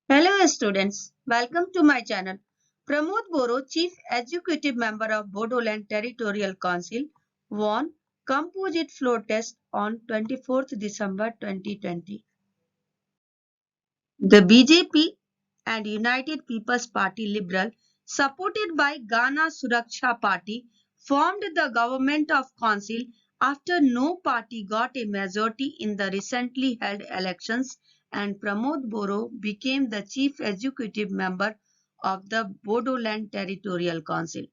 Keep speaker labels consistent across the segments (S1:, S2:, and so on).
S1: Hello students, welcome to my channel. Pramod Boro, Chief Executive Member of Bodoland Territorial Council, won composite floor test on 24th December 2020. The BJP and United People's Party Liberal, supported by Ghana Suraksha Party, formed the government of council after no party got a majority in the recently held elections, and Pramod Boro became the chief executive member of the Bodoland Territorial Council.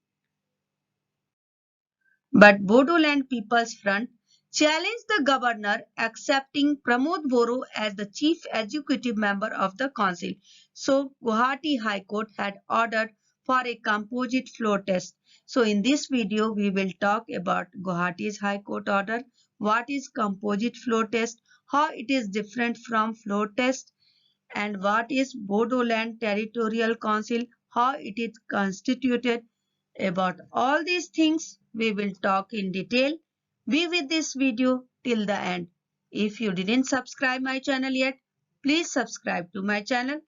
S1: But Bodoland People's Front challenged the governor, accepting Pramod Boro as the chief executive member of the council. So Guwahati High Court had ordered for a composite floor test. So in this video, we will talk about Guwahati's High Court order, what is composite floor test, how it is different from floor test, and what is Bodoland Territorial Council, how it is constituted. About all these things, we will talk in detail. Be with this video till the end. If you didn't subscribe my channel yet, please subscribe to my channel.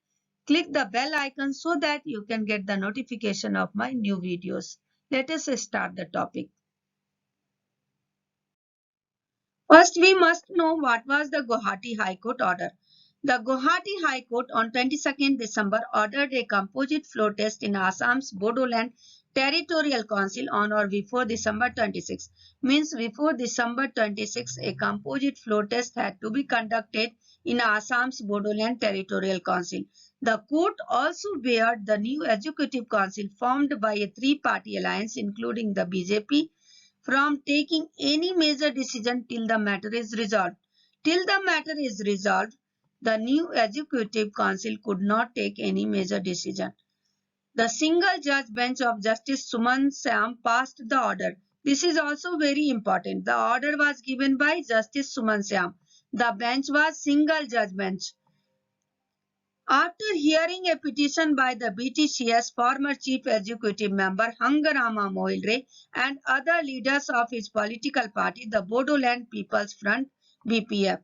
S1: Click the bell icon so that you can get the notification of my new videos. Let us start the topic. First, we must know what was the Guwahati High Court order. The Guwahati High Court on 22nd December ordered a composite floor test in Assam's Bodoland Territorial Council on or before December 26. Means before December 26, a composite floor test had to be conducted in Assam's Bodoland Territorial Council. The court also barred the new executive council formed by a three-party alliance including the BJP from taking any major decision till the matter is resolved. Till the matter is resolved, the new executive council could not take any major decision. The single judge bench of Justice Suman Syam passed the order. This is also very important. The order was given by Justice Suman Syam. The bench was single judge bench. After hearing a petition by the BTCS former chief executive member Hangarama Mohilre and other leaders of his political party, the Bodoland People's Front (BPF).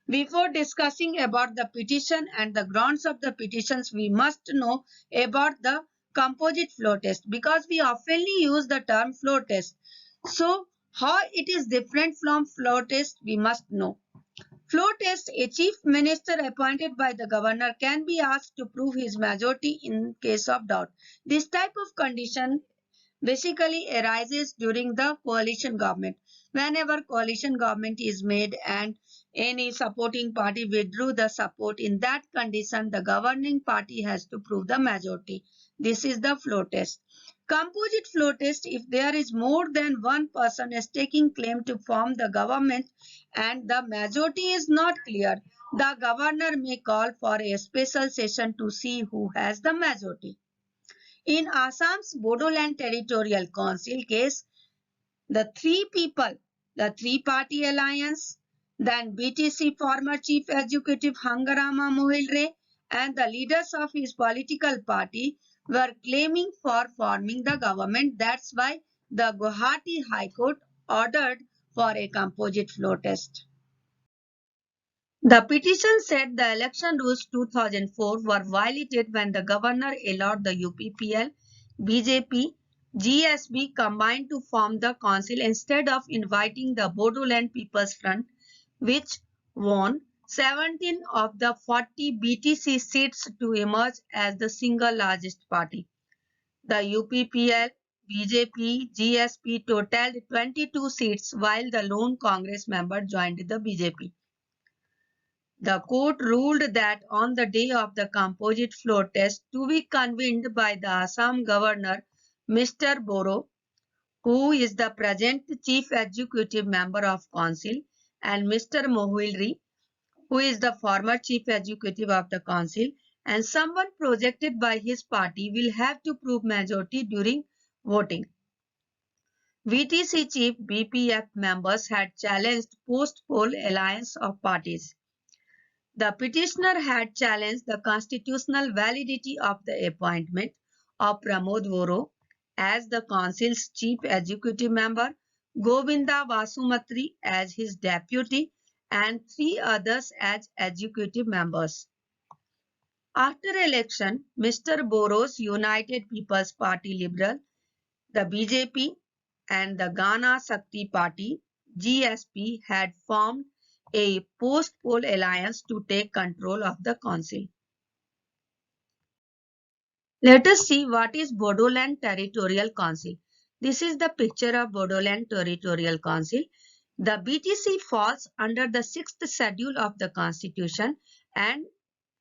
S1: Before discussing about the petition and the grounds of the petitions, we must know about the composite floor test because we oftenly use the term floor test. So, how it is different from floor test, we must know. Floor test, a chief minister appointed by the governor can be asked to prove his majority in case of doubt. This type of condition basically arises during the coalition government. Whenever coalition government is made and any supporting party withdrew the support, in that condition the governing party has to prove the majority. This is the floor test. Composite floor test, if there is more than one person is taking claim to form the government and the majority is not clear, the governor may call for a special session to see who has the majority. In Assam's Bodoland Territorial Council case, the three-party alliance, then BTC former chief executive Hangarama Mohilre and the leaders of his political party were claiming for forming the government. That's why the Guwahati High Court ordered for a composite floor test. The petition said the election rules 2004 were violated when the governor allowed the UPPL, BJP, GSB combined to form the council instead of inviting the Bodoland People's Front, which won 17 of the 40 BTC seats to emerge as the single largest party. The UPPL, BJP, GSP totaled 22 seats while the lone Congress member joined the BJP. The court ruled that on the day of the composite floor test to be convened by the Assam Governor, Mr. Boro, who is the present Chief Executive Member of Council, and Mr. Mohilre, who is the former Chief Executive of the Council, and someone projected by his party will have to prove majority during voting. VTC Chief BPF members had challenged post-poll alliance of parties. The petitioner had challenged the constitutional validity of the appointment of Pramod Boro as the council's chief executive member, Govinda Vasumatri as his deputy, and three others as executive members. After election, Mr. Boros United People's Party Liberal, the BJP, and the Ghana Shakti Party (GSP) had formed a post-poll alliance to take control of the council. Let us see what is Bodoland Territorial Council. This is the picture of Bodoland Territorial Council. The BTC falls under the 6th schedule of the Constitution and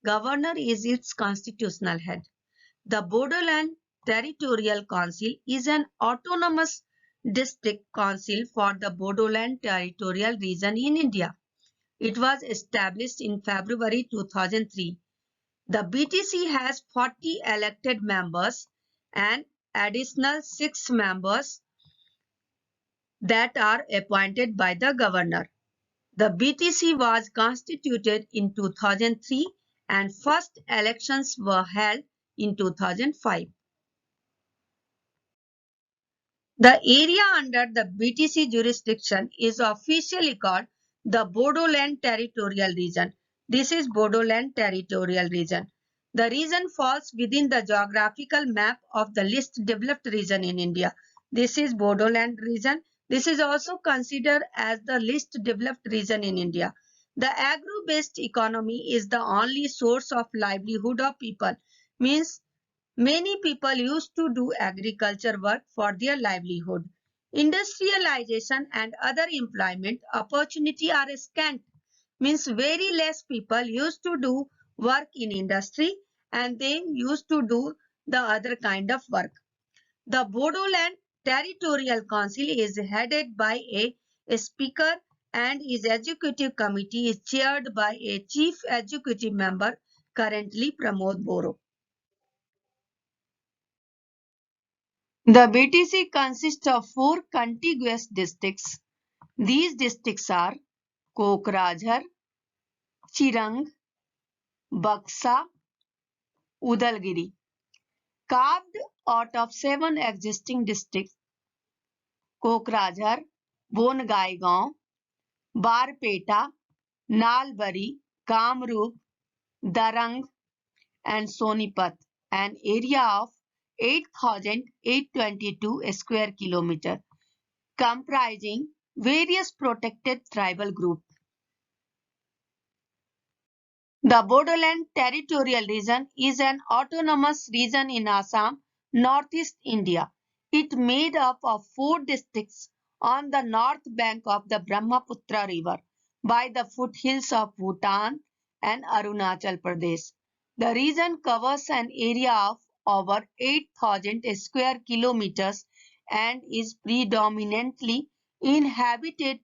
S1: Governor is its constitutional head. The Bodoland Territorial Council is an autonomous district council for the Bodoland Territorial Region in India. It was established in February 2003. The BTC has 40 elected members and additional 6 members that are appointed by the governor. The BTC was constituted in 2003 and first elections were held in 2005. The area under the BTC jurisdiction is officially called the Bodoland Territorial Region. This is Bodoland Territorial Region. The region falls within the geographical map of the least developed region in India. This is Bodoland region. This is also considered as the least developed region in India. The agro-based economy is the only source of livelihood of people. Means many people used to do agriculture work for their livelihood. Industrialization and other employment opportunity are scant. Means very less people used to do work in industry and they used to do the other kind of work. The Bodoland Territorial Council is headed by a speaker and its executive committee is chaired by a chief executive member, currently Pramod Boro. The BTC consists of 4 contiguous districts. These districts are Kokrajhar, Chirang, Baksa, Udalgiri. Carved out of 7 existing districts, Kokrajhar, Bongai Barpeta, Nalbari, Kamrup, Darang and Sonipat, an area of 8,822 square kilometers, comprising various protected tribal groups. The Bodoland Territorial Region is an autonomous region in Assam, northeast India. It made up of 4 districts on the north bank of the Brahmaputra River by the foothills of Bhutan and Arunachal Pradesh. The region covers an area of over 8,000 square kilometers and is predominantly inhabited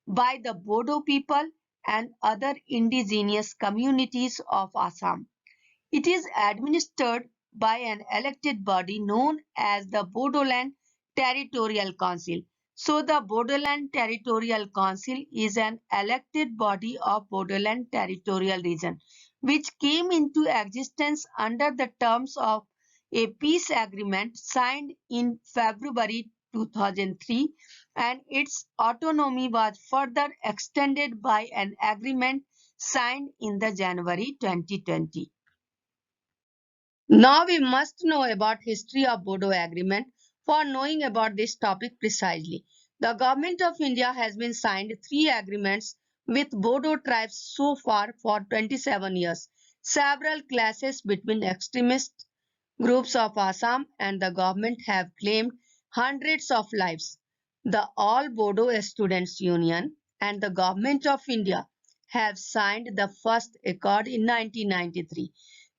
S1: by the Bodo people and other indigenous communities of Assam. It is administered by an elected body known as the Bodoland Territorial Council. So the Bodoland Territorial Council is an elected body of Bodoland Territorial Region, which came into existence under the terms of a peace agreement signed in February 2003, and its autonomy was further extended by an agreement signed in the January 2020. Now we must know about history of Bodo Agreement. For knowing about this topic precisely, the Government of India has been signed 3 agreements with Bodo tribes so far for 27 years. Several clashes between extremist groups of Assam and the government have claimed hundreds of lives. The All Bodo Students Union and the Government of India have signed the first accord in 1993.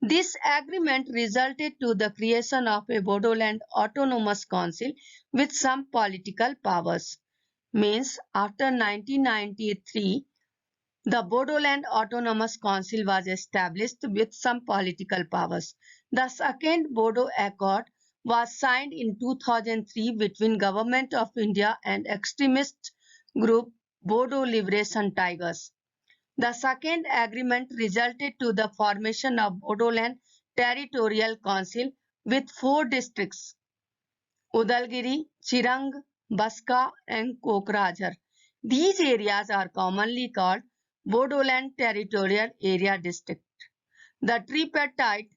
S1: This agreement resulted to the creation of a Bodoland Autonomous Council with some political powers. Means after 1993, the Bodoland Autonomous Council was established with some political powers. The second Bodo Accord was signed in 2003 between Government of India and extremist group Bodo Liberation Tigers. The second agreement resulted to the formation of Bodoland Territorial Council with 4 districts: Udalgiri, Chirang, Baska and Kokrajhar. These areas are commonly called Bodoland Territorial Area District. The tripartite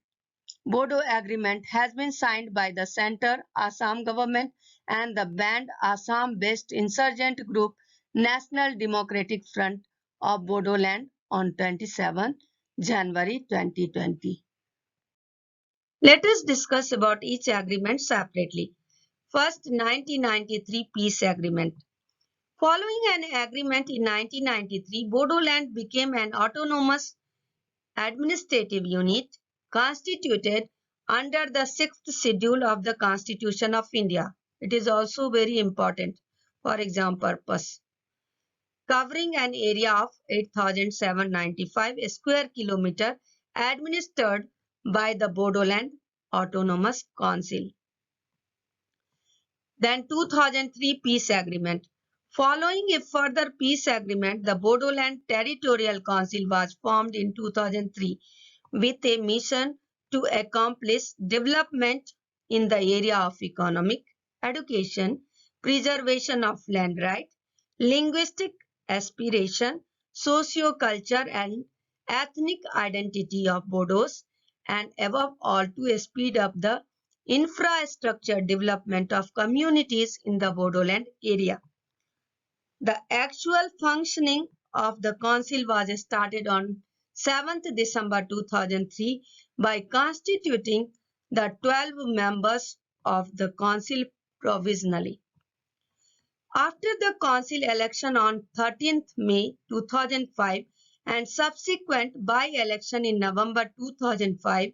S1: Bodo Agreement has been signed by the Centre Assam government and the banned Assam-based insurgent group National Democratic Front of Bodoland on 27 January 2020. Let us discuss about each agreement separately. First, 1993 Peace Agreement. Following an agreement in 1993, Bodoland became an autonomous administrative unit constituted under the 6th schedule of the Constitution of India. It is also very important for exam purpose. Covering an area of 8,795 square kilometer administered by the Bodoland Autonomous Council. Then 2003 Peace Agreement. Following a further peace agreement, the Bodoland Territorial Council was formed in 2003 with a mission to accomplish development in the area of economic, education, preservation of land rights, linguistic aspiration, socio-culture and ethnic identity of Bodos, and above all to speed up the infrastructure development of communities in the Bodoland area. The actual functioning of the council was started on 7th December 2003 by constituting the 12 members of the council provisionally. After the council election on 13th May 2005 and subsequent by-election in November 2005,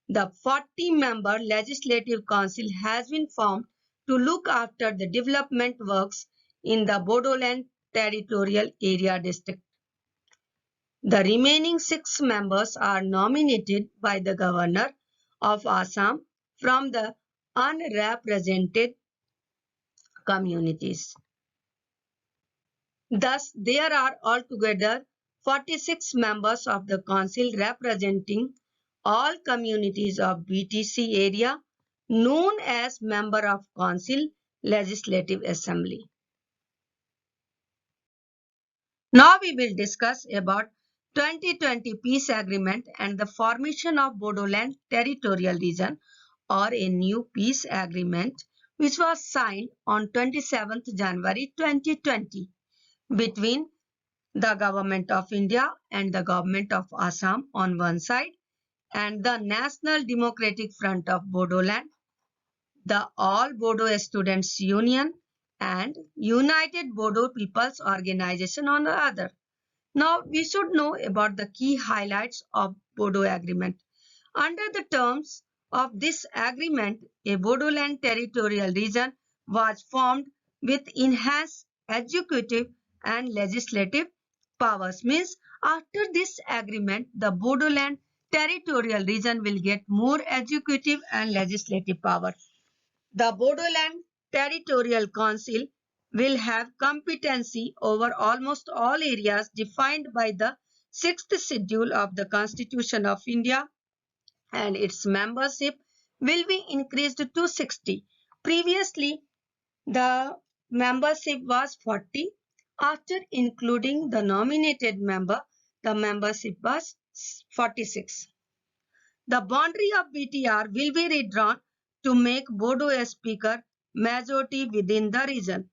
S1: the 40-member Legislative Council has been formed to look after the development works in the Bodoland Territorial Area District. The remaining 6 members are nominated by the Governor of Assam from the unrepresented communities. Thus, there are altogether 46 members of the council representing all communities of BTC area known as Member of Council Legislative Assembly. Now we will discuss about 2020 Peace Agreement and the formation of Bodoland Territorial Region or a new peace agreement which was signed on 27th January 2020 between the Government of India and the Government of Assam on one side and the National Democratic Front of Bodoland, the All Bodo Students Union and United Bodo People's Organization on the other. Now we should know about the key highlights of Bodo Agreement. Under the terms of this agreement, a Bodoland Territorial Region was formed with enhanced executive and legislative powers. Means after this agreement, the Bodoland Territorial Region will get more executive and legislative power. The Bodoland Territorial Council will have competency over almost all areas defined by the 6th schedule of the Constitution of India, and its membership will be increased to 60. Previously, the membership was 40. After including the nominated member, the membership was 46. The boundary of BTR will be redrawn to make Bodo a speaker majority within the region.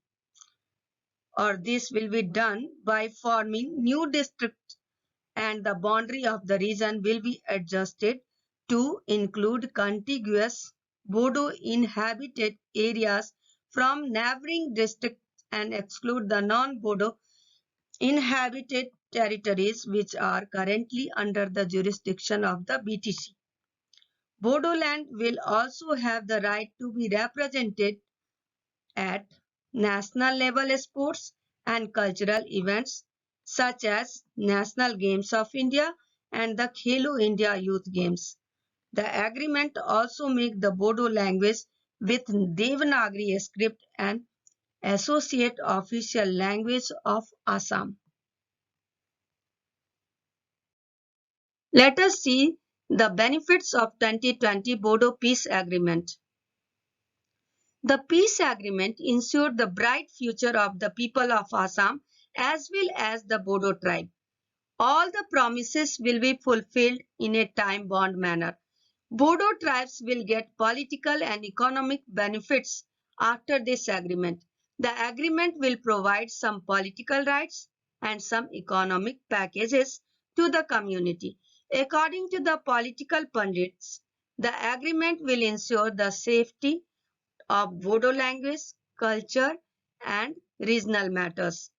S1: Or this will be done by forming new districts, and the boundary of the region will be adjusted to include contiguous Bodo inhabited areas from neighboring districts and exclude the non-Bodo inhabited territories which are currently under the jurisdiction of the BTC. Bodoland will also have the right to be represented at national level sports and cultural events such as National Games of India and the Khelo India Youth Games. The agreement also makes the Bodo language with Devanagari script an associate official language of Assam. Let us see the benefits of 2020 Bodo Peace Agreement. The peace agreement ensured the bright future of the people of Assam as well as the Bodo tribe. All the promises will be fulfilled in a time-bound manner. Bodo tribes will get political and economic benefits after this agreement. The agreement will provide some political rights and some economic packages to the community. According to the political pundits, the agreement will ensure the safety of Bodo language, culture, and regional matters.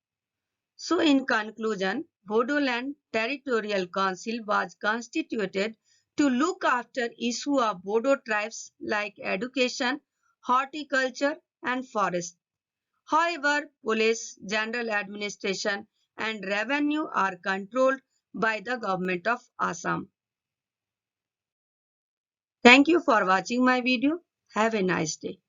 S1: So, in conclusion, Bodoland Territorial Council was constituted to look after issues of Bodo tribes like education, horticulture, and forest. However, police, general administration, and revenue are controlled by the government of Assam. Thank you for watching my video. Have a nice day.